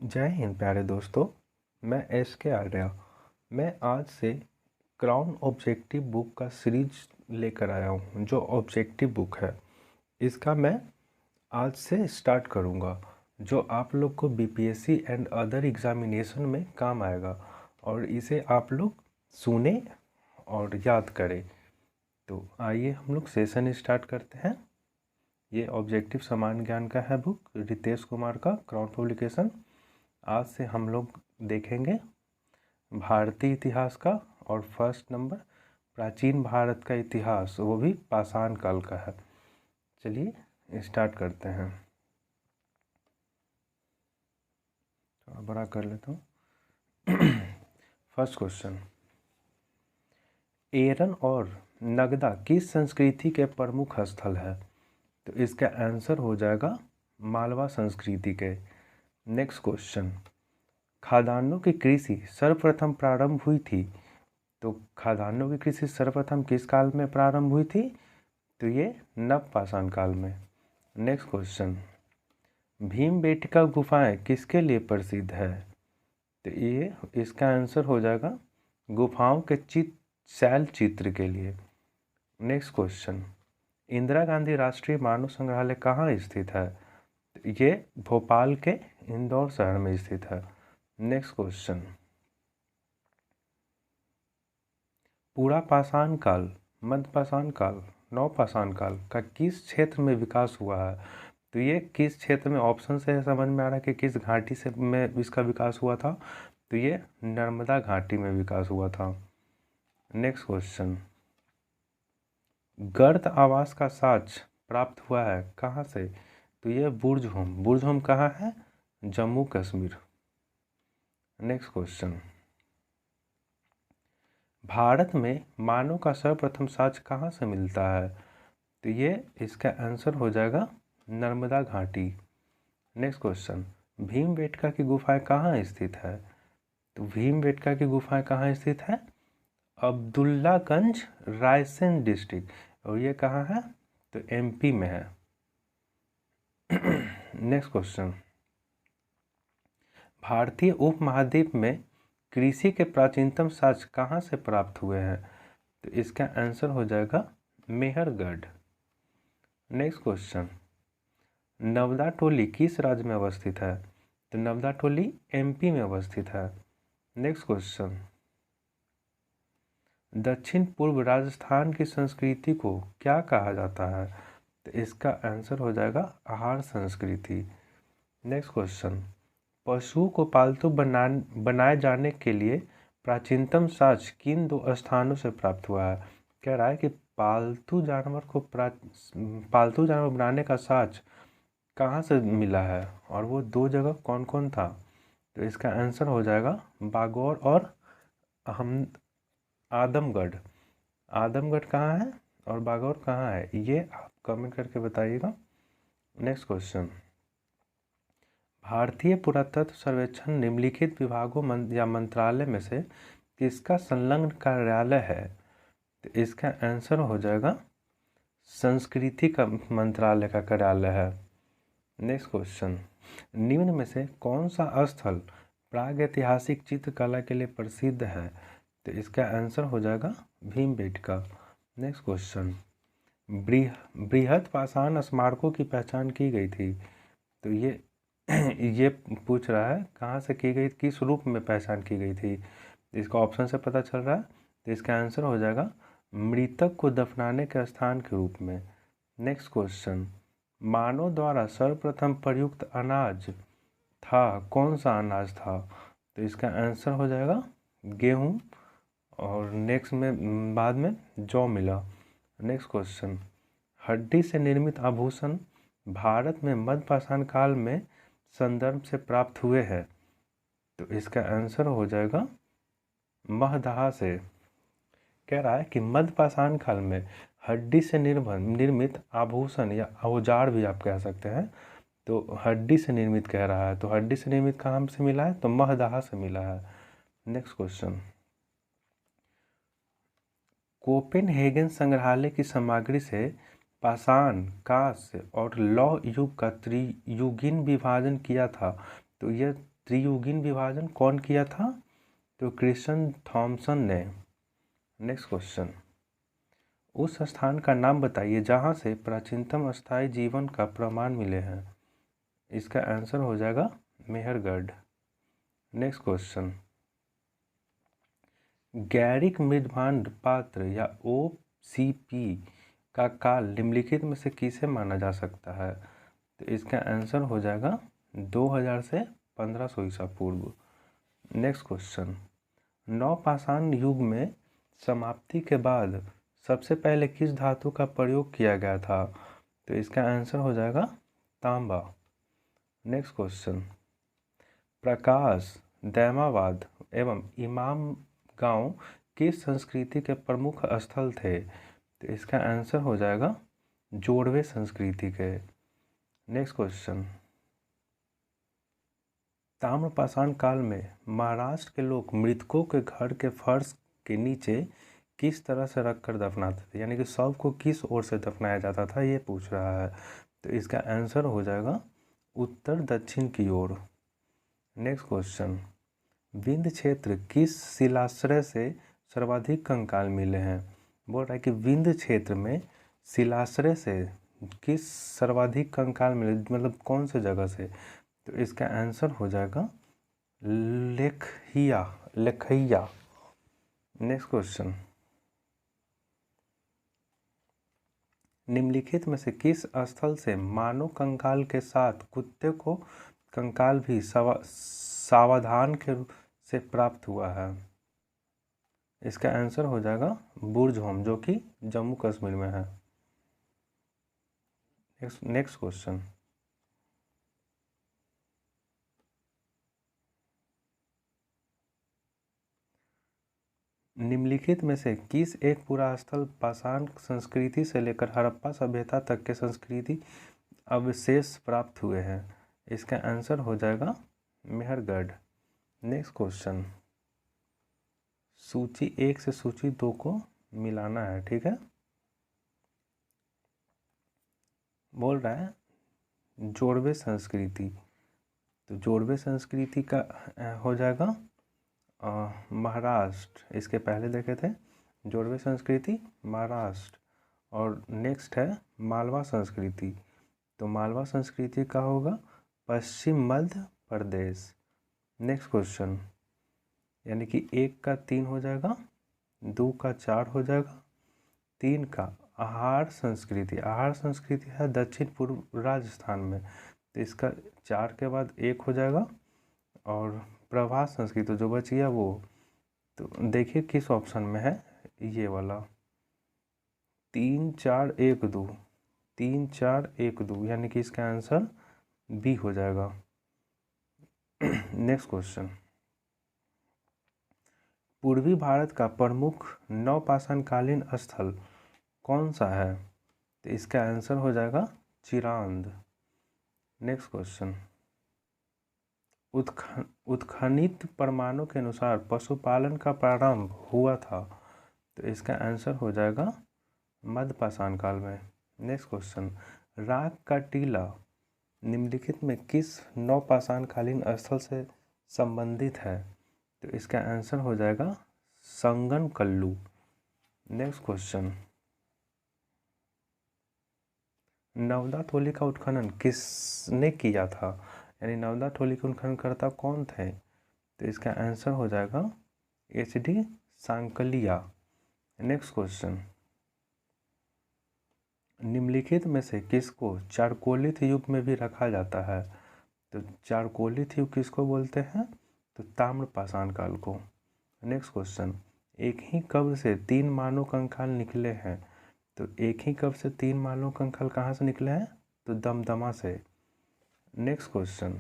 जय हिंद प्यारे दोस्तों। मैं एस के आर्या। मैं आज से क्राउन ऑब्जेक्टिव बुक का सीरीज लेकर आया हूँ। जो ऑब्जेक्टिव बुक है इसका मैं आज से स्टार्ट करूँगा, जो आप लोग को बीपीएससी एंड अदर एग्ज़ामिनेशन में काम आएगा और इसे आप लोग सुने और याद करें। तो आइए हम लोग सेशन स्टार्ट करते हैं। ये ऑब्जेक्टिव सामान्य ज्ञान का है बुक, रितेश कुमार का, क्राउन पब्लिकेशन। आज से हम लोग देखेंगे भारतीय इतिहास का, और फर्स्ट नंबर प्राचीन भारत का इतिहास, वो भी पाषाण काल का है। चलिए स्टार्ट करते हैं। थोड़ा बड़ा कर लेता हूँ। फर्स्ट क्वेश्चन, एरन और नगदा किस संस्कृति के प्रमुख स्थल है? तो इसका आंसर हो जाएगा मालवा संस्कृति के। नेक्स्ट क्वेश्चन, खाद्यान्नों की कृषि सर्वप्रथम प्रारंभ हुई थी। तो खाद्यान्नों की कृषि सर्वप्रथम किस काल में प्रारंभ हुई थी? तो ये नवपाषाण काल में। नेक्स्ट क्वेश्चन, भीमबेटका गुफाएं किसके लिए प्रसिद्ध है? तो ये इसका आंसर हो जाएगा गुफाओं के शैल चित्र के लिए। नेक्स्ट क्वेश्चन, इंदिरा गांधी राष्ट्रीय मानव संग्रहालय कहाँ स्थित है? तो ये भोपाल के इंदौर शहर में स्थित है। नेक्स्ट क्वेश्चन, पूरा पाषाण काल, मध्यपाषाण काल, नवपाषाण काल का किस क्षेत्र में विकास हुआ है? तो ये किस क्षेत्र में, ऑप्शन से समझ में आ रहा है कि किस घाटी से में इसका विकास हुआ था। तो ये नर्मदा घाटी में विकास हुआ था। नेक्स्ट क्वेश्चन, गर्द आवास का साक्ष्य प्राप्त हुआ है कहाँ से? तो ये बुर्ज होम कहाँ है? जम्मू कश्मीर। नेक्स्ट क्वेश्चन, भारत में मानव का सर्वप्रथम साक्ष्य कहाँ से मिलता है? तो ये इसका आंसर हो जाएगा नर्मदा घाटी। नेक्स्ट क्वेश्चन, भीमबेटका की गुफाएं कहाँ स्थित है? तो भीमबेटका की गुफाएं कहाँ स्थित है? अब्दुल्लागंज, रायसेन डिस्ट्रिक्ट। और ये कहाँ है? तो एमपी में है। नेक्स्ट क्वेश्चन, भारतीय उपमहाद्वीप में कृषि के प्राचीनतम साक्ष्य कहाँ से प्राप्त हुए हैं? तो इसका आंसर हो जाएगा मेहरगढ़। नेक्स्ट क्वेश्चन, नवदा टोली किस राज्य में अवस्थित है? तो नवदा टोली एमपी में अवस्थित है। नेक्स्ट क्वेश्चन, दक्षिण पूर्व राजस्थान की संस्कृति को क्या कहा जाता है? तो इसका आंसर हो जाएगा आहार संस्कृति। नेक्स्ट क्वेश्चन, पशुओं को पालतू बनाए जाने के लिए प्राचीनतम साक्ष्य किन दो स्थानों से प्राप्त हुआ है? कह रहा है कि पालतू जानवर बनाने का साक्ष्य कहाँ से मिला है, और वो दो जगह कौन कौन था? तो इसका आंसर हो जाएगा बागौर और आदमगढ़। आदमगढ़ कहाँ है और बागौर कहाँ है, ये आप कमेंट करके बताइएगा। नेक्स्ट क्वेश्चन, भारतीय पुरातत्व सर्वेक्षण निम्नलिखित विभागों या मंत्रालय में से किसका संलग्न कार्यालय है? तो इसका आंसर हो जाएगा संस्कृति का मंत्रालय का कार्यालय है। नेक्स्ट क्वेश्चन, निम्न में से कौन सा स्थल प्रागैतिहासिक चित्रकला के लिए प्रसिद्ध है? तो इसका आंसर हो जाएगा भीमबेटका। नेक्स्ट क्वेश्चन, बृहद पाषाण स्मारकों की पहचान की गई थी। तो ये पूछ रहा है कहाँ से की गई, किस रूप में पहचान की गई थी। इसका ऑप्शन से पता चल रहा है। तो इसका आंसर हो जाएगा मृतक को दफनाने के स्थान के रूप में। नेक्स्ट क्वेश्चन, मानव द्वारा सर्वप्रथम प्रयुक्त अनाज था, कौन सा अनाज था? तो इसका आंसर हो जाएगा गेहूँ, और नेक्स्ट में बाद में जौ मिला। नेक्स्ट क्वेश्चन, हड्डी से निर्मित आभूषण भारत में मध्यपाषाण काल में संदर्भ से प्राप्त हुए हैं। तो इसका आंसर हो जाएगा महदाह से। कह रहा है कि मध्यपाषाण काल में हड्डी से निर्मित आभूषण या औजार भी आप कह सकते हैं, तो हड्डी से निर्मित कह रहा है। तो हड्डी से निर्मित कहाँ से मिला है? तो महदाह से मिला है। नेक्स्ट क्वेश्चन, कोपेनहेगन संग्रहालय की सामग्री से पाषाण, कांस्य और लौह युग का त्रियुगीन विभाजन किया था। तो यह त्रियुगीन विभाजन कौन किया था? तो क्रिश्चियन थॉमसन ने। नेक्स्ट क्वेश्चन, उस स्थान का नाम बताइए जहाँ से प्राचीनतम अस्थायी जीवन का प्रमाण मिले हैं। इसका आंसर हो जाएगा मेहरगढ़। नेक्स्ट क्वेश्चन, गैरिक मृदभांड पात्र या OCP का काल निम्नलिखित में से किसे माना जा सकता है? तो इसका आंसर हो जाएगा 2000 से 1500 ईसा पूर्व। नेक्स्ट क्वेश्चन, नवपाषाण युग में समाप्ति के बाद सबसे पहले किस धातु का प्रयोग किया गया था? तो इसका आंसर हो जाएगा तांबा। नेक्स्ट क्वेश्चन, प्रकाश, दैमाबाद एवं इमाम गांव किस संस्कृति के प्रमुख स्थल थे? तो इसका आंसर हो जाएगा जोड़वे संस्कृति के। नेक्स्ट क्वेश्चन, ताम्रपाषाण काल में महाराष्ट्र के लोग मृतकों के घर के फर्श के नीचे किस तरह से रखकर दफनाते थे, यानी कि शव को किस ओर से दफनाया जाता था, ये पूछ रहा है। तो इसका आंसर हो जाएगा उत्तर दक्षिण की ओर। नेक्स्ट क्वेश्चन, विंध्य क्षेत्र किस शिलाश्रय से सर्वाधिक कंकाल मिले हैं? बोल रहा है कि विंध्य क्षेत्र में शिलाश्रय से किस सर्वाधिक कंकाल मिले, मतलब कौन से जगह से? तो इसका आंसर हो जाएगा लेखैया। नेक्स्ट क्वेश्चन, निम्नलिखित में से किस स्थल से मानव कंकाल के साथ कुत्ते को कंकाल भी सावधान के रूप से प्राप्त हुआ है? इसका आंसर हो जाएगा बुर्जहोम, जो कि जम्मू कश्मीर में है। नेक्स्ट क्वेश्चन, निम्नलिखित में से किस एक पुरास्थल पाषाण संस्कृति से लेकर हड़प्पा सभ्यता तक के संस्कृति अवशेष प्राप्त हुए हैं? इसका आंसर हो जाएगा मेहरगढ़। नेक्स्ट क्वेश्चन, सूची 1 से सूची 2 को मिलाना है, ठीक है। बोल रहा है जोड़वे संस्कृति, तो जोड़वे संस्कृति का हो जाएगा महाराष्ट्र। इसके पहले देखे थे जोड़वे संस्कृति महाराष्ट्र, और नेक्स्ट है मालवा संस्कृति, तो मालवा संस्कृति का होगा पश्चिम मध्य प्रदेश। नेक्स्ट क्वेश्चन, यानी कि 1 का 3 हो जाएगा, 2 का 4 हो जाएगा, 3 का आहार संस्कृति। आहार संस्कृति है दक्षिण पूर्व राजस्थान में, तो इसका 4 के बाद 1 हो जाएगा। और प्रभास संस्कृति जो बच गया वो, तो देखिए किस ऑप्शन में है, ये वाला 3 4 1 2, 3 4 1 2, यानी कि इसका आंसर बी हो जाएगा। नेक्स्ट क्वेश्चन, पूर्वी भारत का प्रमुख नवपाषाणकालीन स्थल कौन सा है? तो इसका आंसर हो जाएगा चिरांद। नेक्स्ट क्वेश्चन, उत्खनित प्रमाणों के अनुसार पशुपालन का प्रारंभ हुआ था, तो इसका आंसर हो जाएगा मध्यपाषाण काल में। नेक्स्ट क्वेश्चन, राग का टीला निम्नलिखित में किस नवपाषाणकालीन स्थल से संबंधित है? तो इसका आंसर हो जाएगा संगनकल्लू। नेक्स्ट क्वेश्चन, नवदा थोली का उत्खनन किसने किया था, यानी नवदा थोली के उत्खननकर्ता कौन थे? तो इसका आंसर हो जाएगा HD सांकलिया। नेक्स्ट क्वेश्चन, निम्नलिखित में से किसको चारकोलिथ युग में भी रखा जाता है? तो चारकोलिथ युग किसको बोलते हैं? तो ताम्रपाषाण काल को। नेक्स्ट क्वेश्चन, एक ही कब्र से 3 मानव कंकाल निकले हैं, तो एक ही कब्र से 3 मानव कंकाल कहाँ से निकले हैं? तो दमदमा से। नेक्स्ट क्वेश्चन,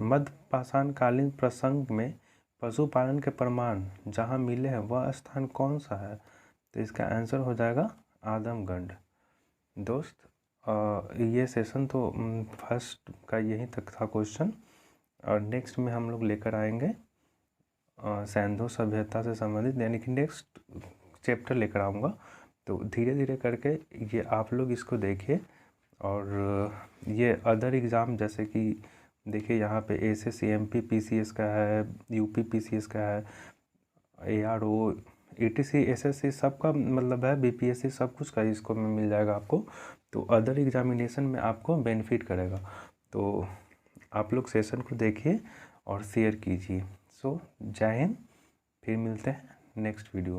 मध्यपाषाण कालीन प्रसंग में पशुपालन के प्रमाण जहाँ मिले हैं वह स्थान कौन सा है? तो इसका आंसर हो जाएगा आदमगढ़। दोस्त ये सेशन तो फर्स्ट का यहीं तक था क्वेश्चन, और नेक्स्ट में हम लोग लेकर आएंगे सैंधो सभ्यता से संबंधित, यानी कि नेक्स्ट चैप्टर लेकर आऊँगा। तो धीरे धीरे करके ये आप लोग इसको देखिए। और ये अदर एग्ज़ाम जैसे कि देखिए यहाँ पे एसएससी एमपी पीसीएस का है, यूपी पीसीएस का है, एआरओ ईटीसी एसएससी सबका मतलब है, बीपीएससी सब कुछ का इसको में मिल जाएगा आपको। तो अदर एग्जामिनेशन में आपको बेनिफिट करेगा। तो आप लोग सेशन को देखिए और शेयर कीजिए। सो जय हिंद, फिर मिलते हैं नेक्स्ट वीडियो में।